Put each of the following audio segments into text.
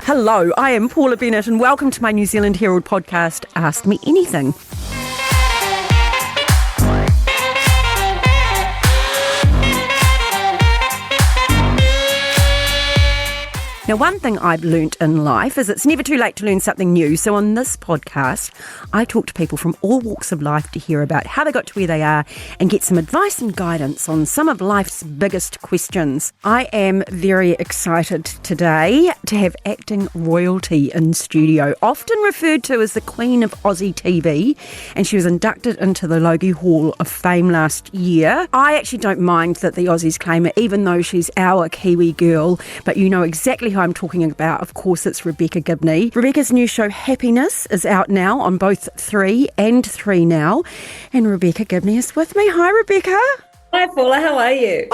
Hello, I am Paula Bennett and welcome to my New Zealand Herald podcast, Ask Me Anything. Now, one thing I've learnt in life is it's never too late to learn something new. So on this podcast, I talk to people from all walks of life to hear about how they got to where they are and get some advice and guidance on some of life's biggest questions. I am very excited today to have acting royalty in studio, often referred to as the Queen of Aussie TV, and she was inducted into the Logie Hall of Fame last year. I actually don't mind that the Aussies claim it, even though she's our Kiwi girl, but you know exactly who I'm talking about. Of course, it's Rebecca Gibney. Rebecca's new show Happiness is out now on both 3 and 3 Now, and Rebecca Gibney is with me. Hi, Rebecca. Hi, Paula. How are you?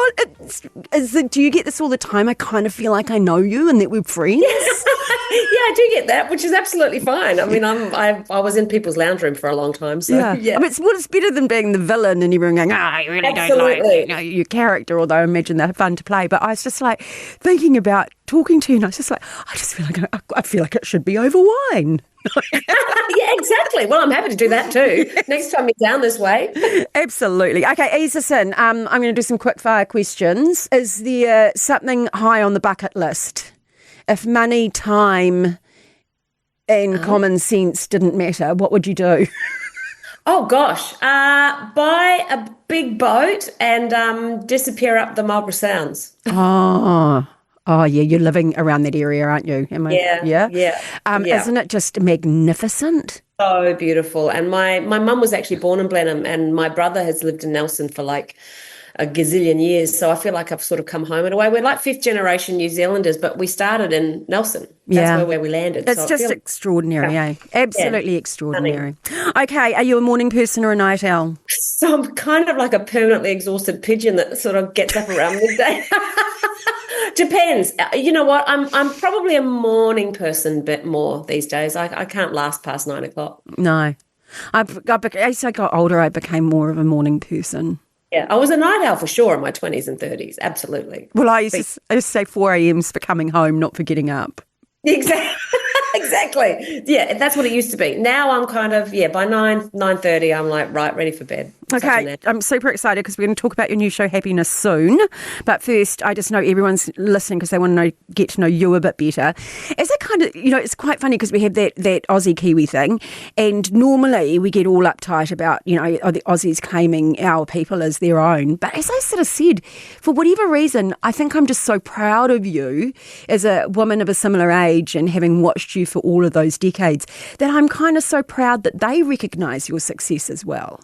Do you get this all the time? I kind of feel like I know you and that we're friends. Yeah, I do get that, which is absolutely fine. I mean, I was in people's lounge room for a long time, so yeah. I mean, it's better than being the villain and everyone going, I really don't like your character, although I imagine they're fun to play. But I was just like thinking about talking to you, and I was just like, I feel like it should be over wine. Yeah, exactly. Well, I'm happy to do that too. Next time you're down this way. Absolutely. Okay, ease us in. I'm going to do some quick fire questions. Is there something high on the bucket list? If money, time and common sense didn't matter, what would you do? Oh, gosh. Buy a big boat and disappear up the Marlborough Sounds. Oh, yeah, you're living around that area, aren't you? Yeah. Isn't it just magnificent? So beautiful. And my mum was actually born in Blenheim, and my brother has lived in Nelson for like a gazillion years. So I feel like I've sort of come home in a way. We're like fifth generation New Zealanders, but we started in Nelson. That's where we landed. It's just extraordinary, eh? Absolutely extraordinary. Okay, are you a morning person or a night owl? So I'm kind of like a permanently exhausted pigeon that sort of gets up around midday. Depends. You know what? I'm probably a morning person a bit more these days. I can't last past 9 o'clock. No. As I got older, I became more of a morning person. Yeah, I was a night owl for sure in my 20s and 30s. Absolutely. Well, I used to say 4 a.m.'s for coming home, not for getting up. Exactly. Yeah, that's what it used to be. Now I'm kind of, by 9:30, I'm like, right, ready for bed. Okay, I'm super excited because we're going to talk about your new show, Happiness, soon. But first, I just know everyone's listening because they want to get to know you a bit better. Is it kind of, it's quite funny because we have that Aussie Kiwi thing, and normally we get all uptight about, the Aussies claiming our people as their own. But as I sort of said, for whatever reason, I think I'm just so proud of you as a woman of a similar age and having watched you for all of those decades that I'm kind of so proud that they recognise your success as well.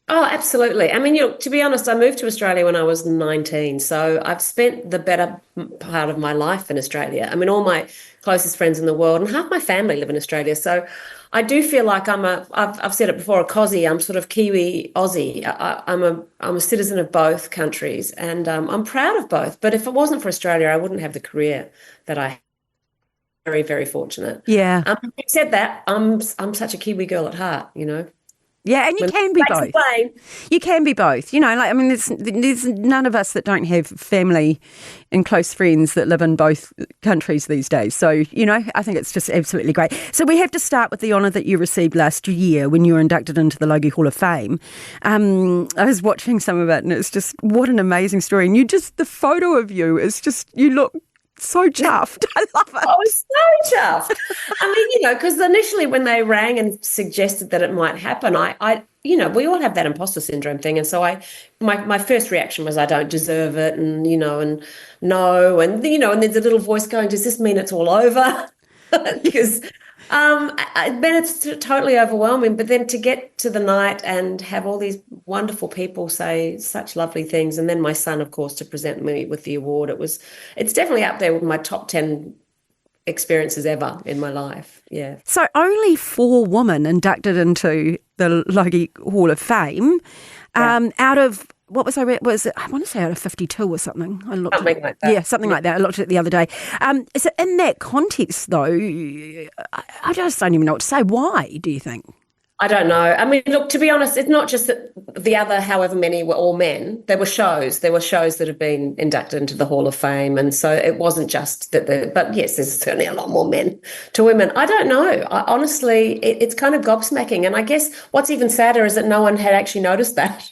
Oh, absolutely. I mean, to be honest, I moved to Australia when I was 19. So I've spent the better part of my life in Australia. I mean, all my closest friends in the world and half my family live in Australia. So I do feel like I've said it before, a Cossie. I'm sort of Kiwi Aussie. I'm a citizen of both countries, and I'm proud of both. But if it wasn't for Australia, I wouldn't have the career that I have. Very, very fortunate. Yeah. Having said that, I'm such a Kiwi girl at heart, Yeah, and you can be both. You can be both. There's none of us that don't have family and close friends that live in both countries these days. So, I think it's just absolutely great. So we have to start with the honour that you received last year when you were inducted into the Logie Hall of Fame. I was watching some of it and it's just, what an amazing story. And the photo of you is just, you look so chuffed. I love it. I was so chuffed. I mean, because initially when they rang and suggested that it might happen, I we all have that imposter syndrome thing. And so my first reaction was, I don't deserve it. And, and no. And, and there's a little voice going, does this mean it's all over? Because then it's totally overwhelming. But then to get to the night and have all these wonderful people say such lovely things, and then my son, of course, to present me with the award, it's definitely up there with my top 10 experiences ever in my life. Yeah. So only 4 women inducted into the Logie Hall of Fame out of. What was I read? I want to say out of 52 or something. Something like that. Yeah, something like that. I looked at it the other day. So in that context, though, I just don't even know what to say. Why, do you think? I don't know. I mean, look, to be honest, it's not just that the other, however many were all men. There were shows. There were shows that have been inducted into the Hall of Fame. And so it wasn't just that but yes, there's certainly a lot more men to women. I don't know. Honestly, it's kind of gobsmacking. And I guess what's even sadder is that no one had actually noticed that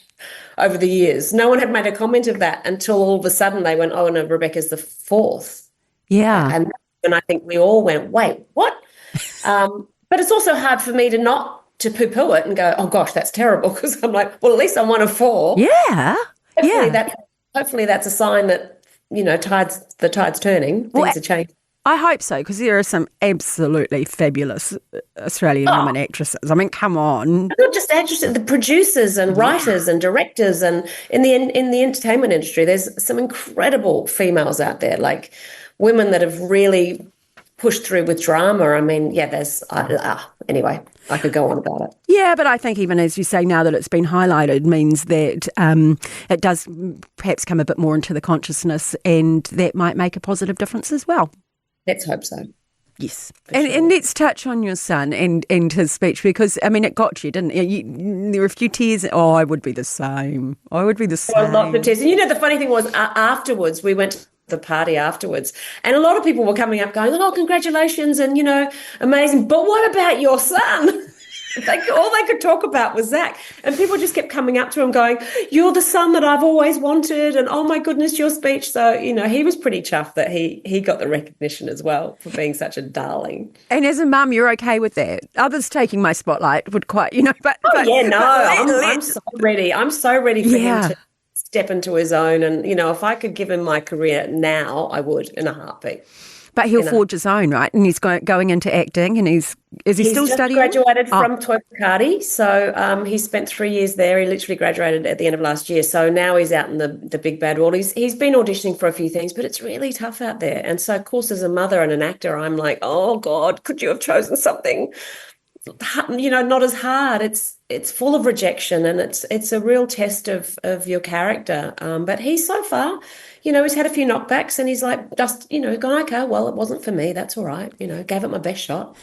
over the years. No one had made a comment of that until all of a sudden they went, oh, no, Rebecca's the fourth. Yeah. And I think we all went, wait, what? But it's also hard for me to poo-poo it and go, oh gosh, that's terrible, because I'm like, well, at least I'm one of four. Yeah. Hopefully that's a sign that, the tide's turning, things are changing. I hope so, because there are some absolutely fabulous Australian women actresses. I mean, come on. Not just actresses, the producers and writers and directors, and in the entertainment industry, there's some incredible females out there, like women that have really pushed through with drama. I mean, yeah, anyway, I could go on about it. Yeah, but I think even as you say now that it's been highlighted means that it does perhaps come a bit more into the consciousness, and that might make a positive difference as well. Let's hope so. Yes. And let's touch on your son and his speech, because, I mean, it got you, didn't it? There were a few tears. Oh, I would be the same. Well, lots of tears. And the funny thing was, afterwards, we went to the party afterwards, and a lot of people were coming up going, oh, congratulations, and, amazing. But what about your son? All they could talk about was Zach. And people just kept coming up to him going, you're the son that I've always wanted. And oh my goodness, your speech. So, he was pretty chuffed that he got the recognition as well for being such a darling. And as a mum, you're okay with that? Others taking my spotlight would quite, but. I'm so ready. I'm so ready for him to step into his own. And, if I could give him my career now, I would, in a heartbeat. But he'll forge his own, right? And he's going into acting, and is he still studying? He's graduated from Toi Whakaari, so he spent 3 years there. He literally graduated at the end of last year, so now he's out in the big bad world. He's been auditioning for a few things, but it's really tough out there. And so, of course, as a mother and an actor, I'm like, oh God, could you have chosen something, not as hard? It's full of rejection, and it's a real test of your character. But he's so far, he's had a few knockbacks, and he's like, just, gone, okay, well, it wasn't for me. That's all right. Gave it my best shot.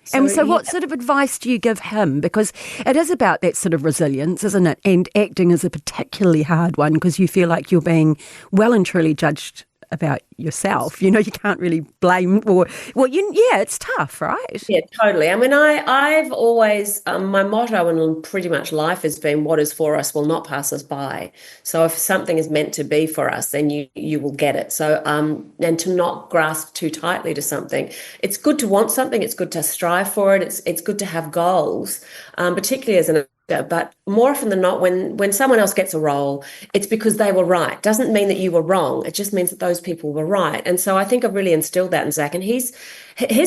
So what sort of advice do you give him? Because it is about that sort of resilience, isn't it? And acting is a particularly hard one, because you feel like you're being well and truly judged about yourself. You can't really blame it's tough, right? Yeah, totally. I mean, I've always, my motto in pretty much life has been, what is for us will not pass us by. So if something is meant to be for us, then you will get it. So, and to not grasp too tightly to something. It's good to want something. It's good to strive for it. It's good to have goals, particularly as an actor. But more often than not, when someone else gets a role, it's because they were right. Doesn't mean that you were wrong. It just means that those people were right. And so I think I've really instilled that in Zach. And his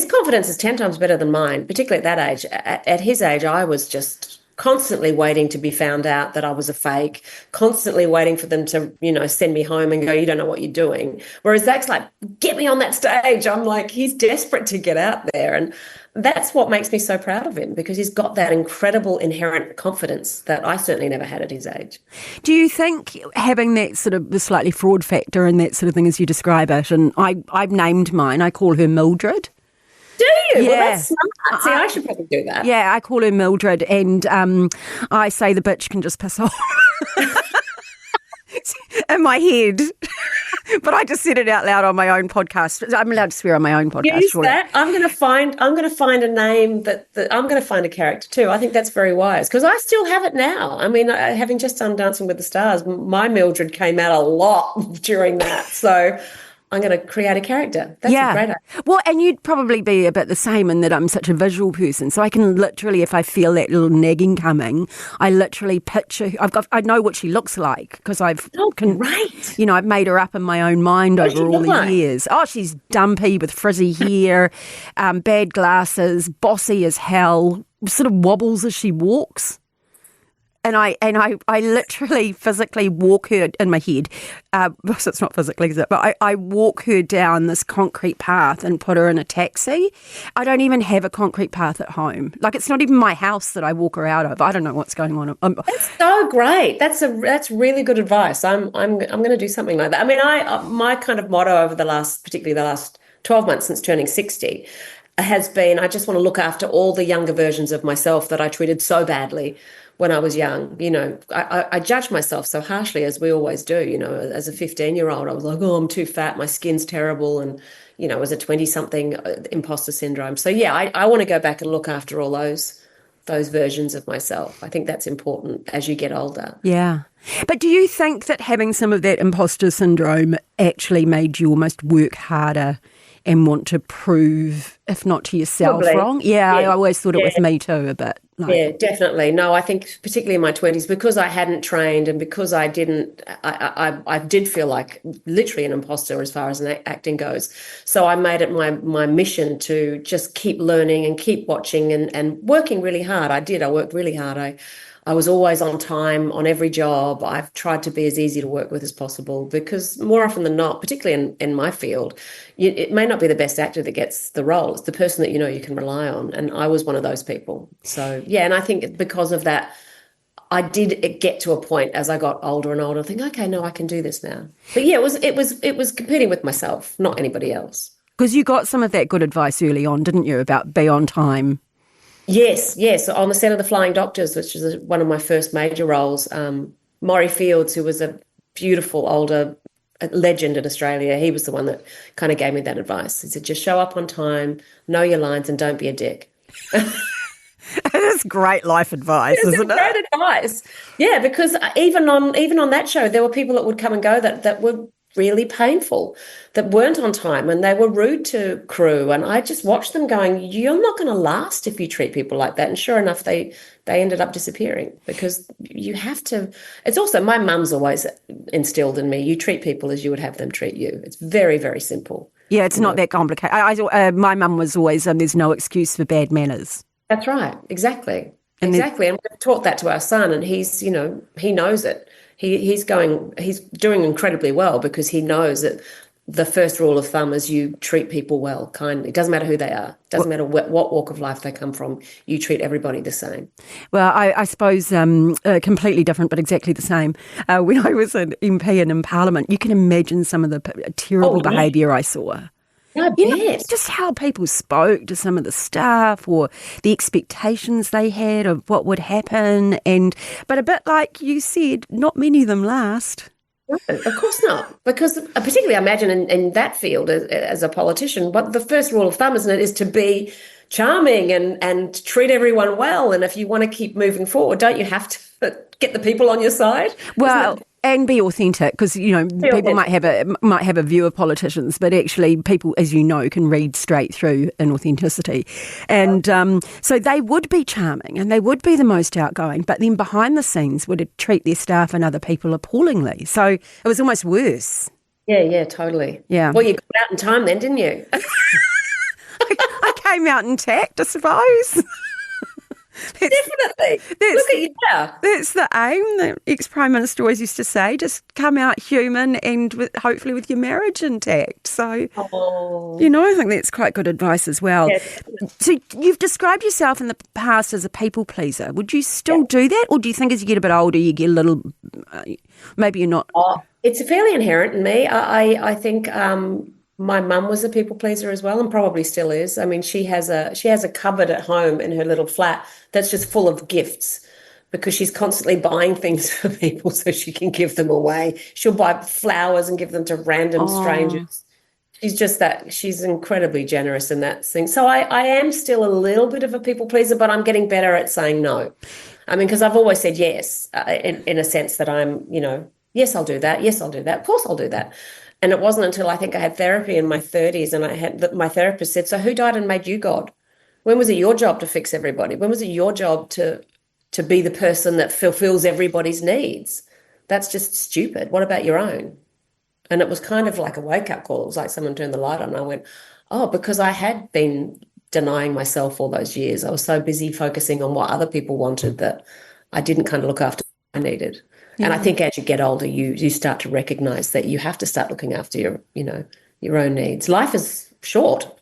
confidence is 10 times better than mine, particularly at that age. At his age, I was just constantly waiting to be found out that I was a fake, constantly waiting for them to, send me home and go, you don't know what you're doing. Whereas Zach's like, get me on that stage. I'm like, he's desperate to get out there. And that's what makes me so proud of him, because he's got that incredible inherent confidence that I certainly never had at his age. Do you think having that sort of the slightly fraud factor and that sort of thing as you describe it, and I've named mine, I call her Mildred. Do you? Yeah. Well, that's smart. See, I should probably do that. Yeah, I call her Mildred, and I say the bitch can just piss off in my head. But I just said it out loud on my own podcast. I'm allowed to swear on my own podcast. Use that. I'm going to find a name that I'm going to find a character too. I think that's very wise, because I still have it now. I mean, having just done Dancing with the Stars, my Mildred came out a lot during that. So I'm going to create a character. That's a great idea. Well, and you'd probably be a bit the same in that I'm such a visual person. So I can literally, if I feel that little nagging coming, I literally picture, I know what she looks like, because right. I've made her up in my own mind over all the years. Oh, she's dumpy with frizzy hair, bad glasses, bossy as hell, sort of wobbles as she walks. And I literally physically walk her in my head. So it's not physically, is it? But I walk her down this concrete path and put her in a taxi. I don't even have a concrete path at home. Like, it's not even my house that I walk her out of. I don't know what's going on. That's so great. That's really good advice. I'm going to do something like that. I mean, my kind of motto over particularly the last 12 months since turning 60, has been, I just want to look after all the younger versions of myself that I treated so badly when I was young. I judge myself so harshly, as we always do. As a 15-year-old, I was like, oh, I'm too fat, my skin's terrible. And, as a 20-something, imposter syndrome. So, yeah, I want to go back and look after all those versions of myself. I think that's important as you get older. Yeah. But do you think that having some of that imposter syndrome actually made you almost work harder and want to prove, if not to yourself, Probably. wrong? Yeah, I always thought it was Yeah. me too, a bit. Yeah, definitely. No, I think particularly in my 20s, because I hadn't trained and because I didn't, I did feel like literally an imposter as far as acting goes. So I made it my mission to just keep learning and keep watching and working really hard. I worked really hard. I was always on time on every job. I've tried to be as easy to work with as possible because more often than not, particularly in my field, it may not be the best actor that gets the role. It's the person that you can rely on. And I was one of those people. So, yeah, and I think because of that, I did get to a point as I got older and older, think, okay, no, I can do this now. But yeah, it was competing with myself, not anybody else. Because you got some of that good advice early on, didn't you, about be on time? Yes, yes. On the set of The Flying Doctors, which is one of my first major roles, Maury Fields, who was a beautiful older legend in Australia, he was the one that kind of gave me that advice. He said, just show up on time, know your lines, and don't be a dick. That's great life advice, isn't it? Great advice. Yeah, because even on that show, there were people that would come and go that were really painful, that weren't on time, and they were rude to crew. And I just watched them going, you're not going to last if you treat people like that. And sure enough, they ended up disappearing because you have to. It's also, my mum's always instilled in me, you treat people as you would have them treat you. It's very, very simple. Yeah, it's not that complicated. My mum was always, there's no excuse for bad manners. That's right. Exactly. Exactly. And we've taught that to our son, and he's, he knows it. He's doing incredibly well because he knows that the first rule of thumb is you treat people well, kindly. It doesn't matter who they are. It doesn't matter what walk of life they come from. You treat everybody the same. Well, I suppose completely different, but exactly the same. When I was an MP and in Parliament, you can imagine some of the terrible behaviour I saw. I bet. Just how people spoke to some of the staff or the expectations they had of what would happen. But a bit like you said, not many of them last. No, of course not. Because particularly I imagine in that field as a politician, but the first rule of thumb, isn't it, is to be charming and treat everyone well. And if you want to keep moving forward, don't you have to get the people on your side? Well, and be authentic, because people might have a view of politicians, but actually people, as you know, can read straight through inauthenticity, and so they would be charming and they would be the most outgoing, but then behind the scenes would treat their staff and other people appallingly. So it was almost worse. Yeah, totally. Yeah. Well, you got out in time then, didn't you? I came out intact, I suppose. Definitely. Look at you now. That's the aim. The ex-Prime Minister always used to say, just come out human and hopefully with your marriage intact. So, I think that's quite good advice as well. Yeah. So you've described yourself in the past as a people pleaser. Would you still do that? Or do you think as you get a bit older, you get a little, maybe you're not? It's fairly inherent in me. I think my mum was a people pleaser as well, and probably still is. I mean, she has a cupboard at home in her little flat that's just full of gifts because she's constantly buying things for people so she can give them away. She'll buy flowers and give them to random strangers. She's incredibly generous in that thing. So I am still a little bit of a people pleaser, but I'm getting better at saying no. I mean, because I've always said yes, in a sense that I'm, yes, I'll do that. Yes, I'll do that. Of course I'll do that. And it wasn't until I think I had therapy in my 30s and my therapist said, so who died and made you God? When was it your job to fix everybody? When was it your job to be the person that fulfills everybody's needs? That's just stupid. What about your own? And it was kind of like a wake-up call. It was like someone turned the light on and I went, because I had been denying myself all those years. I was so busy focusing on what other people wanted that I didn't kind of look after what I needed. Yeah. And I think as you get older, you start to recognize that you have to start looking after your own needs. Life is short.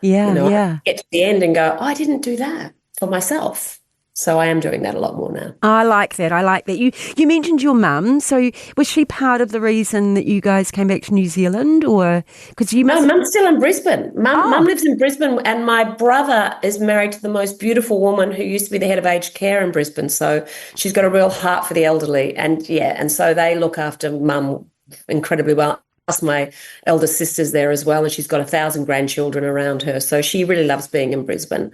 Yeah, I get to the end and go, I didn't do that for myself. So I am doing that a lot more now. I like that. I like that. You mentioned your mum. So was she part of the reason that you guys came back to New Zealand, or because you No, must? Mum's still in Brisbane. Mum Oh, lives in Brisbane, and my brother is married to the most beautiful woman who used to be the head of aged care in Brisbane. So she's got a real heart for the elderly, and so they look after Mum incredibly well. Plus, my elder sister's there as well, and she's got 1,000 grandchildren around her. So she really loves being in Brisbane.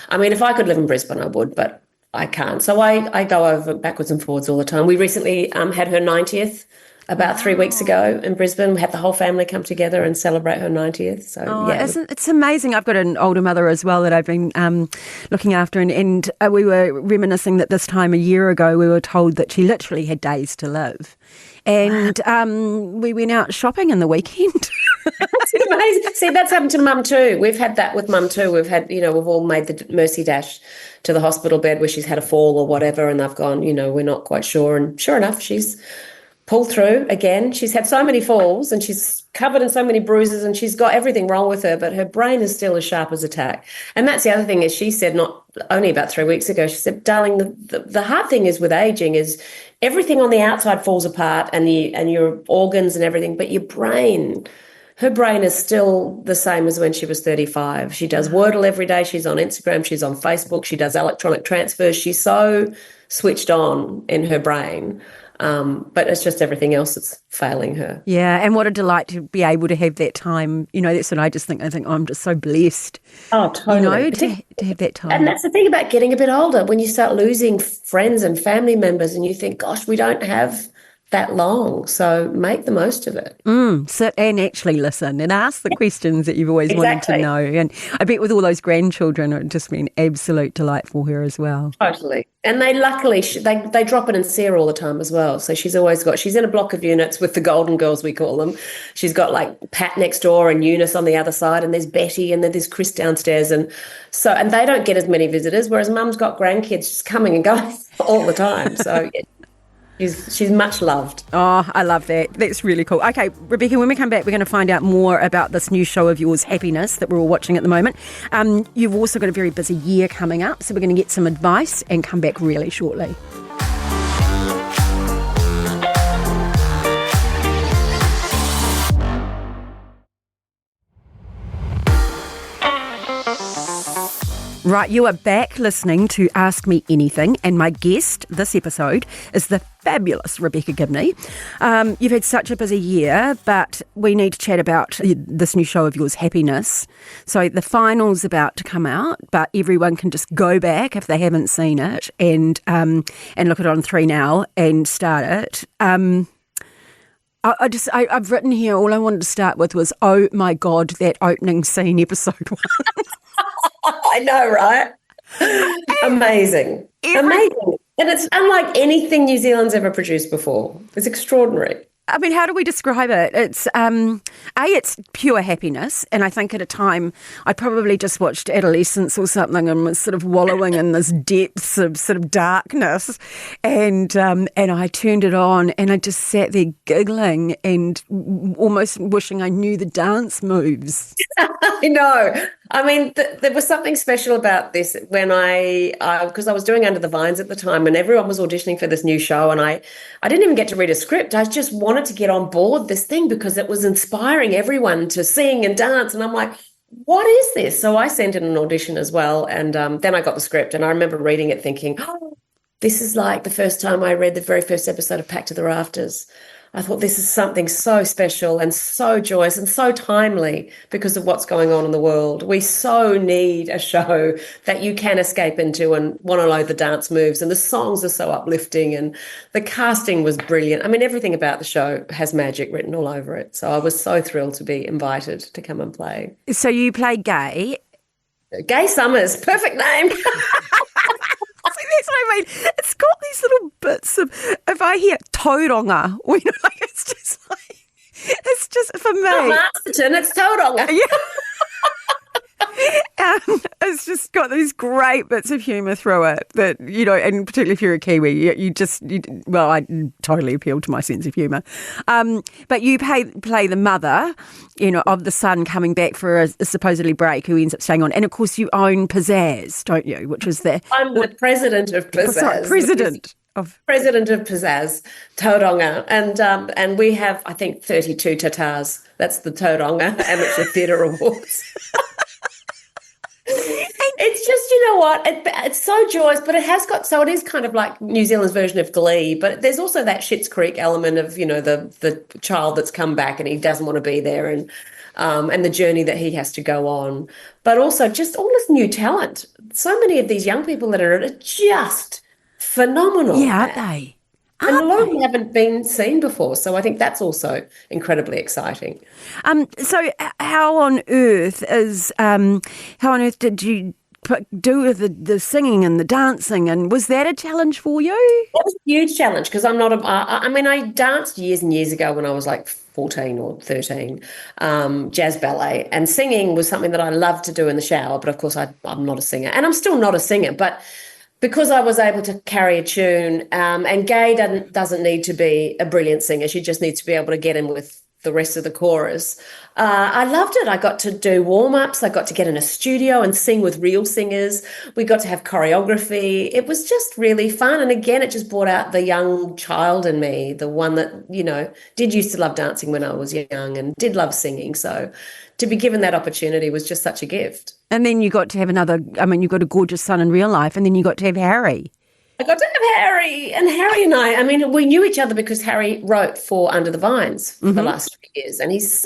I mean, if I could live in Brisbane, I would, but I can't. So I go over backwards and forwards all the time. We recently had her 90th about 3 weeks ago in Brisbane. We had the whole family come together and celebrate her 90th. So, oh, yeah. isn't it's amazing? I've got an older mother as well that I've been looking after, and we were reminiscing that this time a year ago we were told that she literally had days to live, and we went out shopping in the weekend. That's amazing. See, that's happened to Mum too. We've had that with Mum too. We've all made the mercy dash to the hospital bed where she's had a fall or whatever, and they've gone, we're not quite sure. And sure enough, she's pulled through again. She's had so many falls and she's covered in so many bruises and she's got everything wrong with her, but her brain is still as sharp as a tack. And that's the other thing, is she said not only about 3 weeks ago, she said, darling, the hard thing is with aging is everything on the outside falls apart and your organs and everything, but your brain, her brain is still the same as when she was 35. She does Wordle every day. She's on Instagram. She's on Facebook. She does electronic transfers. She's so switched on in her brain. But it's just everything else that's failing her. Yeah, and what a delight to be able to have that time. That's what I just think. I think, oh, I'm just so blessed. Oh, totally. To have that time. And that's the thing about getting a bit older, when you start losing friends and family members and you think, gosh, we don't have that long, so make the most of it. Sit and actually listen and ask the questions that you've always wanted to know. And I bet with all those grandchildren, it would just be an absolute delight for her as well. Totally. And they luckily, they drop in and see her all the time as well. So she's in a block of units with the Golden Girls, we call them. She's got like Pat next door and Eunice on the other side, and there's Betty and then there's Chris downstairs. And they don't get as many visitors, whereas Mum's got grandkids just coming and going all the time. So yeah. She's much loved. Oh, I love that. That's really cool. Okay, Rebecca, when we come back, we're going to find out more about this new show of yours, Happiness, that we're all watching at the moment. You've also got a very busy year coming up, so we're going to get some advice and come back really shortly. Right, you are back listening to Ask Me Anything, and my guest this episode is the fabulous Rebecca Gibney. You've had such a busy year, but we need to chat about this new show of yours, Happiness. So the final's about to come out, but everyone can just go back if they haven't seen it and look at it on 3 Now and start it. I've written here, all I wanted to start with was, oh my God, that opening scene, episode 1. I know, right? Amazing. Amazing. And it's unlike anything New Zealand's ever produced before. It's extraordinary. I mean, how do we describe it? It's it's pure happiness, and I think at a time I probably just watched Adolescence or something and was sort of wallowing in this depths of sort of darkness, and I turned it on and I just sat there giggling and almost wishing I knew the dance moves. I know. I mean, there was something special about this when because I was doing Under the Vines at the time and everyone was auditioning for this new show, and I didn't even get to read a script. I just wanted to get on board this thing because it was inspiring everyone to sing and dance. And I'm like, what is this? So I sent in an audition as well. And then I got the script, and I remember reading it thinking, oh, this is like the first time I read the very first episode of Packed to the Rafters. I thought this is something so special and so joyous and so timely because of what's going on in the world. We so need a show that you can escape into and want to know the dance moves, and the songs are so uplifting and the casting was brilliant. I mean, everything about the show has magic written all over it. So I was so thrilled to be invited to come and play. So you play Gay. Gay Summers, perfect name. That's what I mean. It's got these little bits of, if I hear Tauranga, it's just for me. Not Masterton, it's Tauranga. Yeah. It's just got these great bits of humour through it that, and particularly if you're a Kiwi, I totally appeal to my sense of humour. But you play the mother, of the son coming back for a supposedly break who ends up staying on. And of course you own Pizzazz, don't you? Which was I'm the president of Pizzazz. Sorry, President of Pizzazz, Tauranga, and we have, I think, 32 tatars. That's the Tauranga Amateur Theatre Awards. It's just, it's so joyous, but it is kind of like New Zealand's version of Glee, but there's also that Schitt's Creek element of, the child that's come back and he doesn't want to be there, and the journey that he has to go on, but also just all this new talent. So many of these young people that are just phenomenal. Yeah, aren't they? And a lot of them haven't been seen before, so I think that's also incredibly exciting. So how on earth did you do the singing and the dancing, and was that a challenge for you? That was a huge challenge because I danced years and years ago when I was like 14 or 13, jazz ballet, and singing was something that I loved to do in the shower, but of course I'm not a singer, and I'm still not a singer, but because I was able to carry a tune, and Gay doesn't need to be a brilliant singer. She just needs to be able to get in with the rest of the chorus. I loved it. I got to do warm-ups. I got to get in a studio and sing with real singers. We got to have choreography. It was just really fun. And again, it just brought out the young child in me, the one that, did used to love dancing when I was young and did love singing. So to be given that opportunity was just such a gift. And then you got to have you got a gorgeous son in real life, and then you got to have Harry. I got to have Harry, and Harry and I we knew each other because Harry wrote for Under the Vines for the last few years, and he's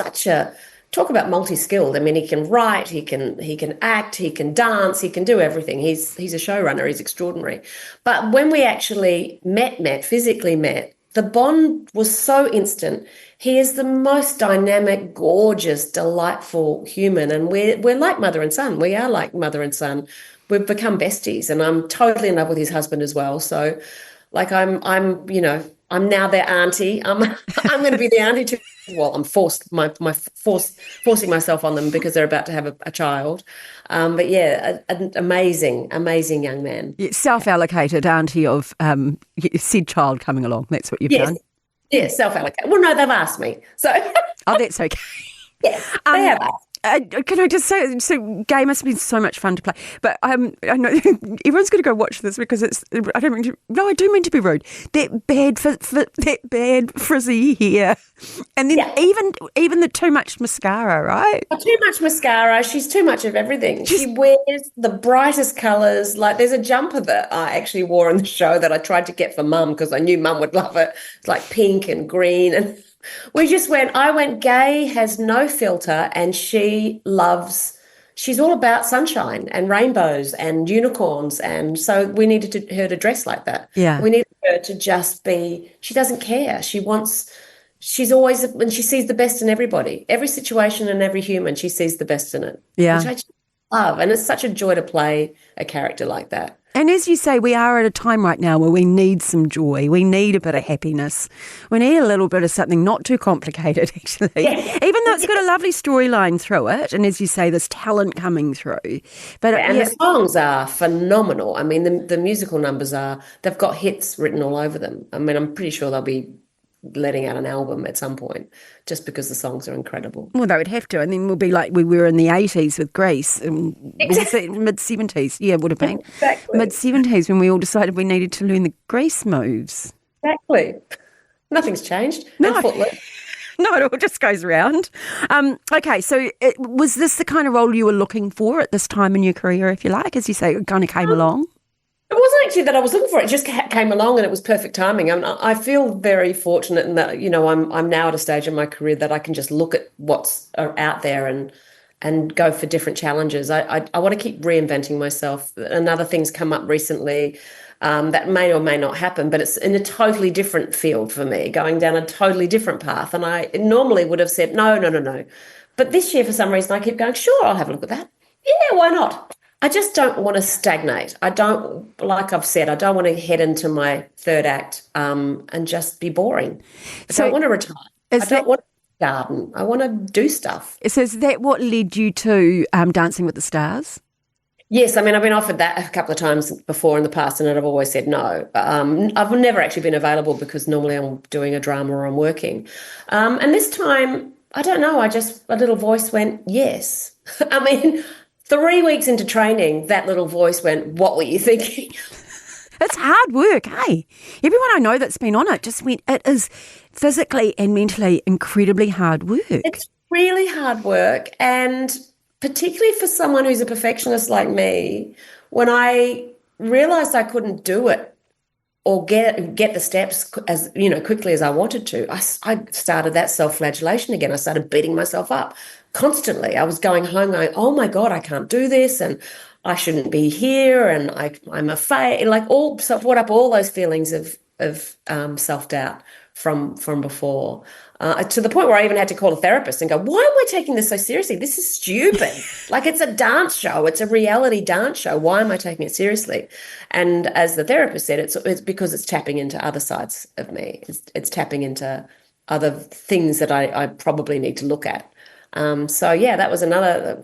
talk about multi-skilled. he can write, he can act, he can dance, he can do everything. He's a showrunner, he's extraordinary. But when we actually physically met, the bond was so instant. He is the most dynamic, gorgeous, delightful human, and we're like mother and son. We are like mother and son. We've become besties, and I'm totally in love with his husband as well. So, like, I'm now their auntie. I'm going to be the auntie too. Well, I'm forcing myself on them because they're about to have a child. But yeah, an amazing young man. Self-allocated auntie of said child coming along. That's what you've done. Yes, self-allocated. Well, no, they've asked me. So. Oh, that's okay. Yeah, they have asked. Can I just say, so Gay must have been so much fun to play. But I know everyone's going to go watch this because I do mean to be rude. That bad frizzy hair, and then even the too much mascara, right? Too much mascara. She's too much of everything. She wears the brightest colours. Like, there's a jumper that I actually wore in the show that I tried to get for Mum because I knew Mum would love it. It's like pink and green and. I went, Gay has no filter, and she's all about sunshine and rainbows and unicorns. And so we needed her to dress like that. Yeah. We needed her to just be, she doesn't care. She's always, and she sees the best in everybody, every situation and every human, she sees the best in it. Yeah. Which I just love. And it's such a joy to play a character like that. And as you say, we are at a time right now where we need some joy. We need a bit of happiness. We need a little bit of something not too complicated, actually. Yeah. Even though it's got a lovely storyline through it, and as you say, there's talent coming through. But the songs are phenomenal. The musical numbers they've got hits written all over them. I'm pretty sure they'll be letting out an album at some point just because the songs are incredible. Well, they would have to, and then we'll be like we were in the 80s with Grease, exactly. mid-70s, yeah, it would have been. Exactly. Mid-70s when we all decided we needed to learn the Grease moves. Exactly. Nothing's changed. No, it all just goes around. Okay, so was this the kind of role you were looking for at this time in your career, if you like, as you say, it kind of came along? It wasn't actually that I was looking for it. It just came along and it was perfect timing. I feel very fortunate in that, I'm now at a stage in my career that I can just look at what's out there and go for different challenges. I want to keep reinventing myself. Another thing's come up recently that may or may not happen, but it's in a totally different field for me, going down a totally different path. And I normally would have said, no. But this year, for some reason, I keep going, sure, I'll have a look at that. Yeah, why not? I just don't want to stagnate. Like I've said, I don't want to head into my third act and just be boring. I don't want to retire. I don't want to garden. I want to do stuff. So is that what led you to Dancing with the Stars? Yes, I mean, I've been offered that a couple of times before in the past, and I've always said no. I've never actually been available because normally I'm doing a drama or I'm working. And this time, I don't know, a little voice went, yes. I mean, 3 weeks into training, that little voice went, what were you thinking? It's hard work, hey? Everyone I know that's been on it just went, it is physically and mentally incredibly hard work. It's really hard work. And particularly for someone who's a perfectionist like me, when I realized I couldn't do it or get the steps as quickly as I wanted to, I started that self-flagellation again. I started beating myself up constantly. I was going home going, oh my God, I can't do this, and I shouldn't be here, and I'm a failure. Like so I brought up all those feelings of self-doubt from before. To the point where I even had to call a therapist and go, why am I taking this so seriously? This is stupid. Like, it's a dance show. It's a reality dance show. Why am I taking it seriously? And as the therapist said, it's because it's tapping into other sides of me. It's tapping into other things that I probably need to look at. So yeah, that was another,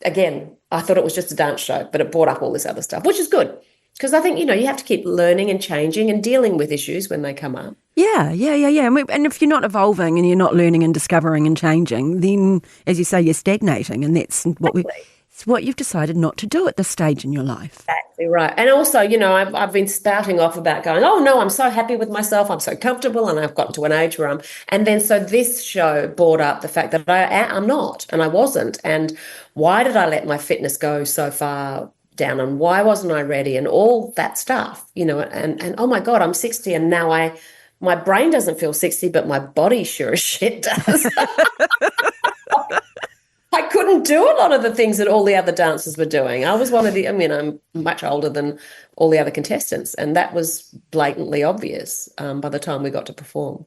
again, I thought it was just a dance show, but it brought up all this other stuff, which is good. Because I think, you have to keep learning and changing and dealing with issues when they come up. Yeah. And if you're not evolving and you're not learning and discovering and changing, then, as you say, you're stagnating, and that's what you've decided not to do at this stage in your life. Exactly right. And also, I've been spouting off about going, oh no, I'm so happy with myself, I'm so comfortable, and I've gotten to an age where and then so this show brought up the fact that I'm not, and I wasn't, and why did I let my fitness go so far down, and why wasn't I ready, and all that stuff, and oh my God, I'm 60, and now my brain doesn't feel 60, but my body sure as shit does. I couldn't do a lot of the things that all the other dancers were doing. I was I'm much older than all the other contestants, and that was blatantly obvious by the time we got to perform.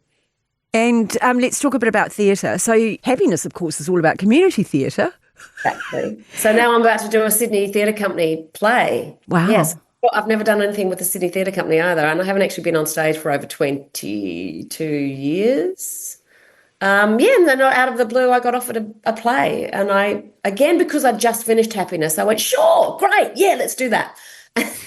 And let's talk a bit about theatre. So happiness, of course, is all about community theatre. Exactly. So now I'm about to do a Sydney Theatre Company play. Wow. Yes. Well, I've never done anything with the Sydney Theatre Company either, and I haven't actually been on stage for over 22 years. And then out of the blue, I got offered a play, and again, because I'd just finished Happiness, I went, sure, great, yeah, let's do that.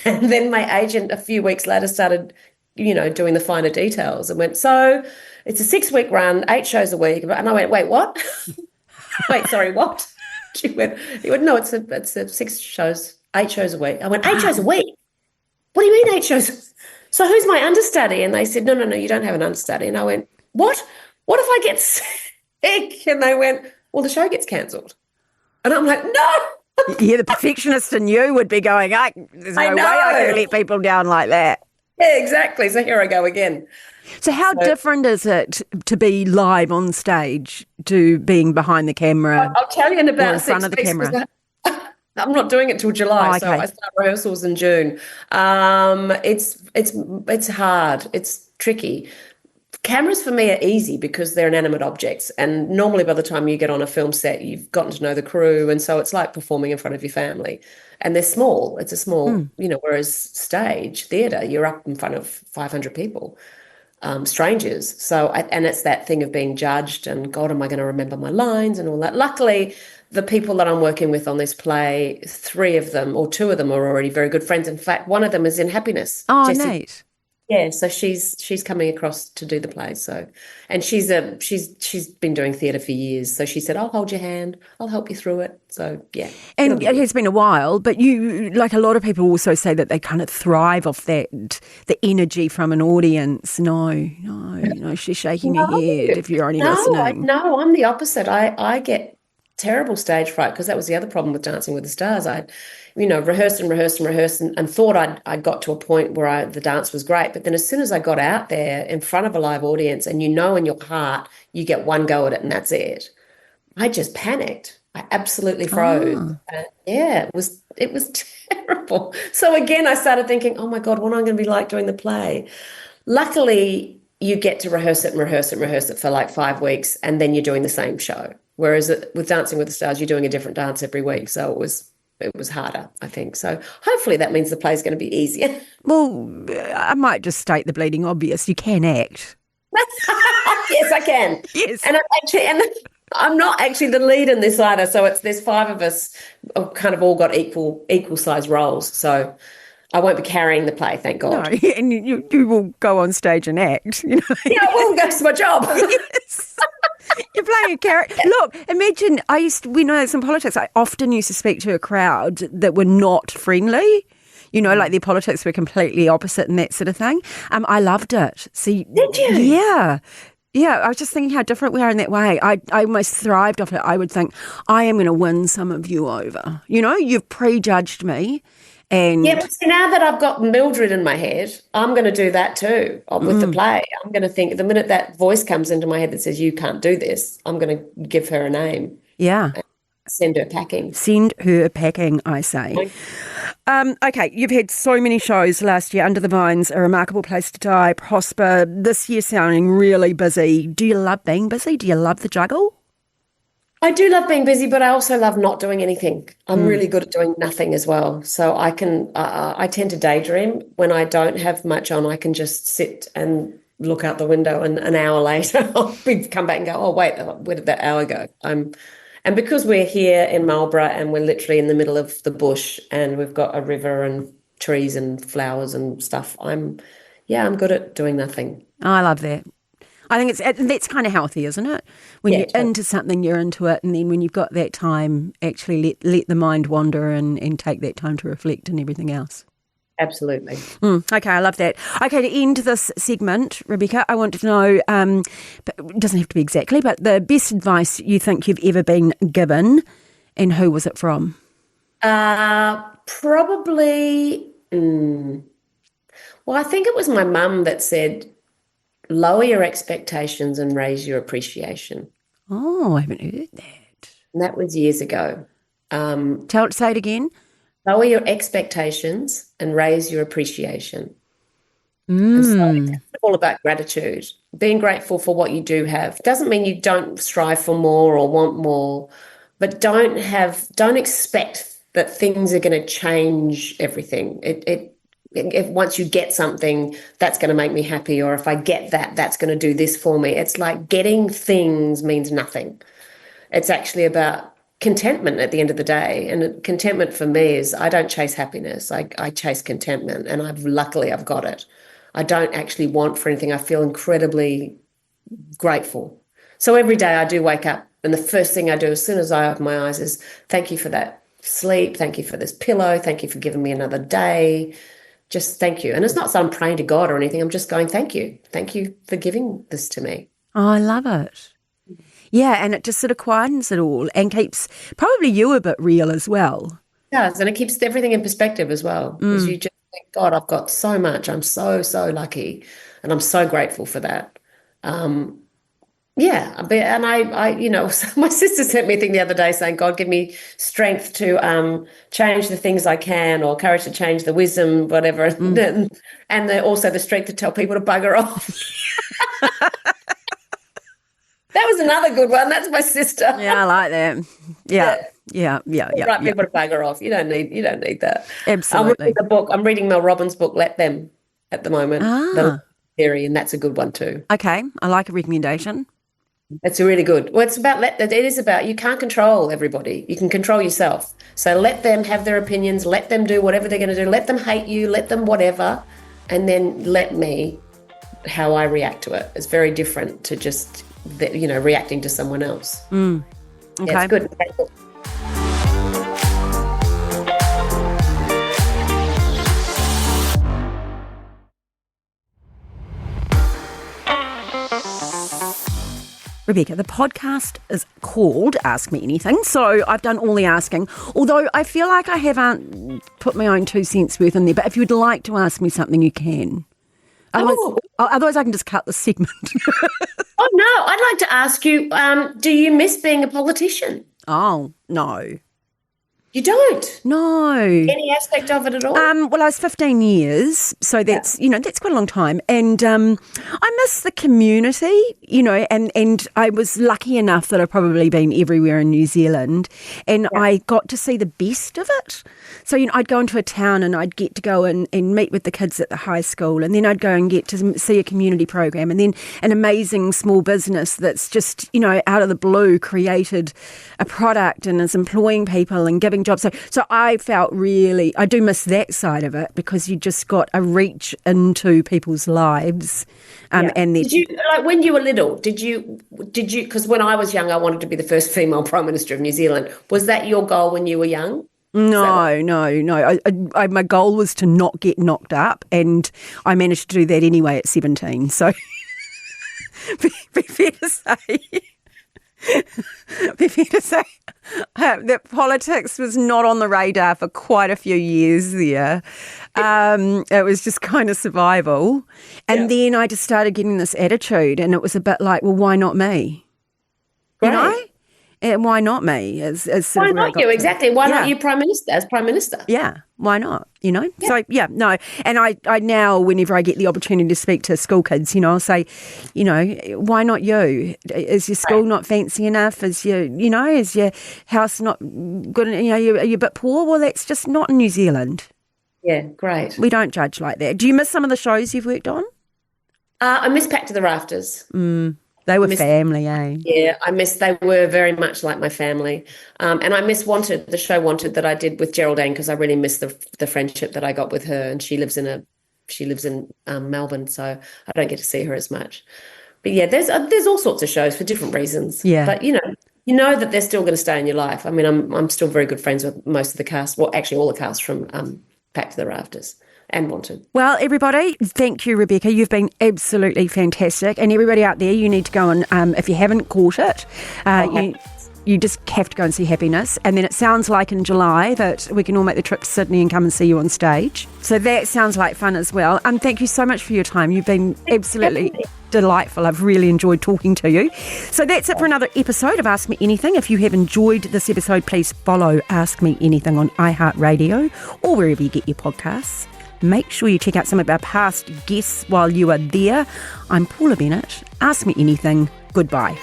And then my agent a few weeks later started, doing the finer details, and went, so it's a 6-week run, 8 shows a week. And I went, wait, what? Wait, sorry, what? He went, no, it's a 6 shows, 8 shows a week. I went, 8 shows a week? What do you mean 8 shows? So who's my understudy? And they said, no, you don't have an understudy. And I went, what? What if I get sick? And they went, well, the show gets cancelled. And I'm like, no. Yeah, the perfectionist in you would be going, there's no way I can let people down like that. Yeah, exactly. So here I go again. So how different is it to be live on stage to being behind the camera? I'll tell you in about in front 6 of the weeks. camera. I'm not doing it till July, Oh, okay. so I start rehearsals in June. It's hard. It's tricky. Cameras for me are easy because they're inanimate objects, and normally by the time you get on a film set, you've gotten to know the crew, and so it's like performing in front of your family. And they're small. It's a small, whereas stage theatre, you're up in front of 500 people, strangers. So, and it's that thing of being judged, and God, am I going to remember my lines and all that? Luckily, the people that I'm working with on this play, 3 of them or 2 of them are already very good friends. In fact, one of them is in Happiness. Oh, Jessie. Nate. Yeah, so she's coming across to do the play. So, and she's been doing theatre for years. So she said, "I'll hold your hand. I'll help you through it." So yeah, and it has been a while. But you, like a lot of people, also say that they kind of thrive off that, the energy from an audience. No, she's shaking her head. If you're only listening, no, I'm the opposite. I get terrible stage fright, because that was the other problem with Dancing with the Stars. I rehearsed and thought I'd got to a point where the dance was great. But then as soon as I got out there in front of a live audience, and in your heart, you get one go at it and that's it, I just panicked. I absolutely froze. Yeah, it was terrible. So again, I started thinking, oh my God, what am I going to be like doing the play? Luckily, you get to rehearse it for like 5 weeks, and then you're doing the same show. Whereas with Dancing with the Stars, you're doing a different dance every week. So it was harder, I think. So hopefully that means the play's going to be easier. Well, I might just state the bleeding obvious. You can act. Yes, I can. Yes. And I'm not actually the lead in this either. So there's five of us, kind of all got equal size roles. So I won't be carrying the play, thank No, God. and you will go on stage and act. You know? Yeah, I will. That's my job. Yes. You're playing a character. Look, imagine we know this in politics. I often used to speak to a crowd that were not friendly. You know, like their politics were completely opposite and that sort of thing. I loved it. See, Did you? Yeah. Yeah, I was just thinking how different we are in that way. I almost thrived off it. I would think, I am going to win some of you over. You know, you've prejudged me. And Yeah, but see, now that I've got Mildred in my head, I'm going to do that too with the play. I'm going to think the minute that voice comes into my head that says, you can't do this, I'm going to give her a name. yeah, Send her packing. send her packing, I say. Okay, you've had so many shows last year. Under the Vines, A Remarkable Place to Die, Prosper. This year sounding really busy. Do you love being busy? Do you love the juggle? I do love being busy, but I also love not doing anything. I'm really good at doing nothing as well. So I tend to daydream. When I don't have much on, I can just sit and look out the window, and an hour later I'll come back and go, oh, wait, where did that hour go? And because we're here in Marlborough and we're literally in the middle of the bush and we've got a river and trees and flowers and stuff, I'm good at doing nothing. I love that. I think that's kind of healthy, isn't it? When you're totally. into something, you're into it, and then when you've got that time, actually let the mind wander and take that time to reflect and everything else. Absolutely. Okay, I love that. Okay, to end this segment, Rebecca, I want to know, but it doesn't have to be exactly, but the best advice you think you've ever been given, and who was it from? Probably, well, I think it was my mum that said, lower your expectations and raise your appreciation. Oh, I haven't heard that. And that was years ago. Say it again. Lower your expectations and raise your appreciation. And so it's all about gratitude. Being grateful for what you do have. Doesn't mean you don't strive for more or want more, but don't expect that things are going to change everything. If once you get something, that's going to make me happy, or if I get that, that's going to do this for me. It's like getting things means nothing. It's actually about contentment at the end of the day. And contentment for me is I don't chase happiness. I chase contentment, and luckily I've got it. I don't actually want for anything. I feel incredibly grateful. So every day I do wake up, and the first thing I do as soon as I open my eyes is thank you for that sleep. Thank you for this pillow. Thank you for giving me another day. Just thank you. And it's not that I'm praying to God or anything. I'm just going, thank you. Thank you for giving this to me. Oh, I love it. Yeah, and it just sort of quietens it all and keeps probably you a bit real as well. It does, and it keeps everything in perspective as well. Because you just think, God, I've got so much. I'm so, so lucky, and I'm so grateful for that. Yeah, and I my sister sent me a thing the other day saying, God, give me strength to change the things I can, or courage to change the wisdom, whatever, and also the strength to tell people to bugger off. That was another good one. That's my sister. Yeah, I like that. Yeah. Right, people to bugger off. You don't need that. Absolutely. I'm reading Mel Robbins' book, Let Them, at the moment. The theory, and that's a good one too. Okay, I like a recommendation. It's really good. Well, it is about you can't control everybody. You can control yourself. So let them have their opinions. Let them do whatever they're going to do. Let them hate you. Let them whatever, and then let me how I react to it. It's very different to just reacting to someone else. Okay. Yeah, it's good. Rebecca, the podcast is called Ask Me Anything, so I've done all the asking, although I feel like I haven't put my own 2 cents worth in there, but if you'd like to ask me something, you can. Otherwise I can just cut the segment. Oh, no, I'd like to ask you, do you miss being a politician? Oh, no. You don't? No. Any aspect of it at all? Well, I was 15 years, so that's, that's quite a long time. And I miss the community, and I was lucky enough that I've probably been everywhere in New Zealand, and I got to see the best of it. So, I'd go into a town and I'd get to go and meet with the kids at the high school, and then I'd go and get to see a community program, and then an amazing small business that's just, out of the blue created a product and is employing people and giving jobs. So I felt I do miss that side of it, because you just got a reach into people's lives. And did you, like when you were little, did you, because when I was young, I wanted to be the first female Prime Minister of New Zealand. Was that your goal when you were young? No. My goal was to not get knocked up, and I managed to do that anyway at 17. So be fair to say... Be fair to say that politics was not on the radar for quite a few years there. It was just kind of survival. And then I just started getting this attitude, and it was a bit like, well, why not me? Right. And why not me? Why not you? Exactly. Why not you Prime Minister, as Prime Minister? Yeah. Why not? Yeah. So, no. And I now, whenever I get the opportunity to speak to school kids, I'll say, why not you? Is your school not fancy enough? Is your house not good? Are you a bit poor? Well, that's just not in New Zealand. Yeah, great. We don't judge like that. Do you miss some of the shows you've worked on? I miss Packed to the Rafters. They were family, eh? Yeah, they were very much like my family. And I miss Wanted, the show Wanted that I did with Geraldine, because I really miss the friendship that I got with her. And she lives in Melbourne, so I don't get to see her as much. But yeah, there's all sorts of shows for different reasons. Yeah. But you know that they're still going to stay in your life. I mean, I'm still very good friends with most of the cast. Well, actually, all the cast from Packed to the Rafters and Wanted. Well, everybody, thank you, Rebecca. You've been absolutely fantastic. And everybody out there, you need to go and, if you haven't caught it, you just have to go and see Happiness. And then it sounds like in July that we can all make the trip to Sydney and come and see you on stage. So that sounds like fun as well. Thank you so much for your time. You've been absolutely delightful. I've really enjoyed talking to you. So that's it for another episode of Ask Me Anything. If you have enjoyed this episode, please follow Ask Me Anything on iHeartRadio or wherever you get your podcasts. Make sure you check out some of our past guests while you are there. I'm Paula Bennett. Ask Me Anything. Goodbye.